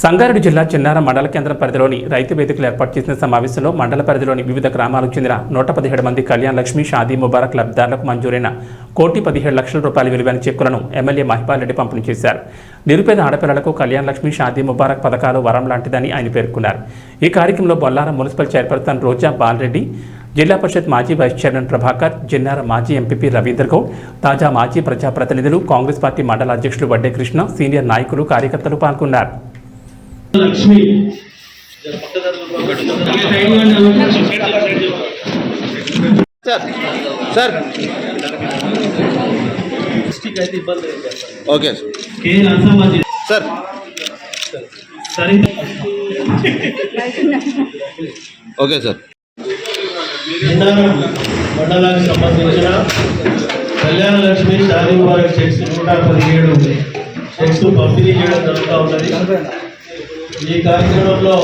సంగారెడ్డి జిల్లా చిన్నారం మండల కేంద్రం పరిధిలోని రైతు వేదికలు ఏర్పాటు చేసిన సమావేశంలో మండల పరిధిలోని వివిధ గ్రామాలకు చెందిన 117 మంది కళ్యాణ్ లక్ష్మి షాదీ ముబారక్ లబ్ధిదారులకు మంజూరైన 1,17,00,000 రూపాయల విలువైన చెక్కులను ఎమ్మెల్యే మహిపాల్ రెడ్డి పంపిణీ చేశారు. నిరుపేద ఆడపిల్లలకు కళ్యాణ్ లక్ష్మి షాదీ ముబారక్ పథకాలు వరం లాంటిదని ఆయన పేర్కొన్నారు. ఈ కార్యక్రమంలో బొల్లారం మున్సిపల్ చైర్పర్సన్ రోజా బాలరెడ్డి, జిల్లా పరిషత్ మాజీ వైస్ చైర్మన్ ప్రభాకర్, జిన్నారం మాజీ ఎంపీపీ రవీందర్ గౌడ్, తాజా మాజీ ప్రజాప్రతినిధులు, కాంగ్రెస్ పార్టీ మండల అధ్యక్షులు వడ్డే కృష్ణ, సీనియర్ నాయకులు, కార్యకర్తలు పాల్గొన్నారు. Lakshmi sir okay sir okay sir మండలానికి సంబంధించిన కళ్యాణ లక్ష్మి షాదీ ముబారక్ చెక్స్ 117 చెక్స్ పంపిణీ చేయడం జరుగుతూ ఉన్నది. ఈ కార్యక్రమంలో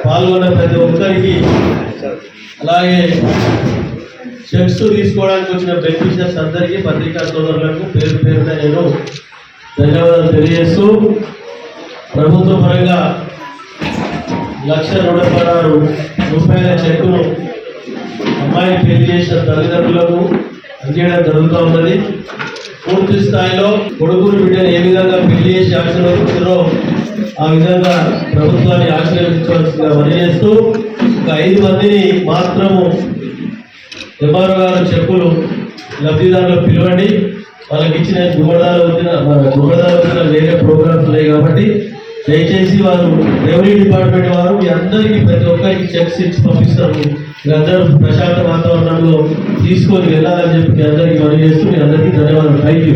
పాల్గొన్న ప్రతి ఒక్కరికి, అలాగే చెక్స్ తీసుకోవడానికి వచ్చిన బెనిఫిషియర్స్ అందరికీ, పత్రికా సోదరులకు పేరు పేరున నేను ధన్యవాదాలు తెలియజేస్తూ, ప్రభుత్వ పరంగా 1,116 రూపాయల చెక్కును అమ్మాయిని పెళ్లి చేసిన తల్లిదండ్రులకు అందించడం జరుగుతూ ఉన్నది. పూర్తి స్థాయిలో కొడుకులు బిడ్డను ఏ విధంగా పెళ్లి చేసి ఆశీర్వదిస్తారో ఆ విధంగా ప్రభుత్వాన్ని ఆశీర్వదించవలసిందిగా పనిచేస్తూ, ఒక 5 మందిని మాత్రము ఎంఆర్ఓ గారు చెక్కులు లబ్ధిదారులకు పిలవండి. వాళ్ళకి ఇచ్చిన గుమ్మడాలు వచ్చిన వేరే ప్రోగ్రామ్స్ ఉన్నాయి కాబట్టి దయచేసి వారు రెవెన్యూ డిపార్ట్మెంట్ వారు మీ అందరికీ ప్రతి ఒక్కరికి చెక్స్ ఇచ్చి పంపిస్తారు. మీరందరూ ప్రశాంత వాతావరణంలో తీసుకొని వెళ్ళాలని చెప్పి మీ అందరికీ పనిచేస్తూ మీ అందరికీ ధన్యవాదాలు. Thank you.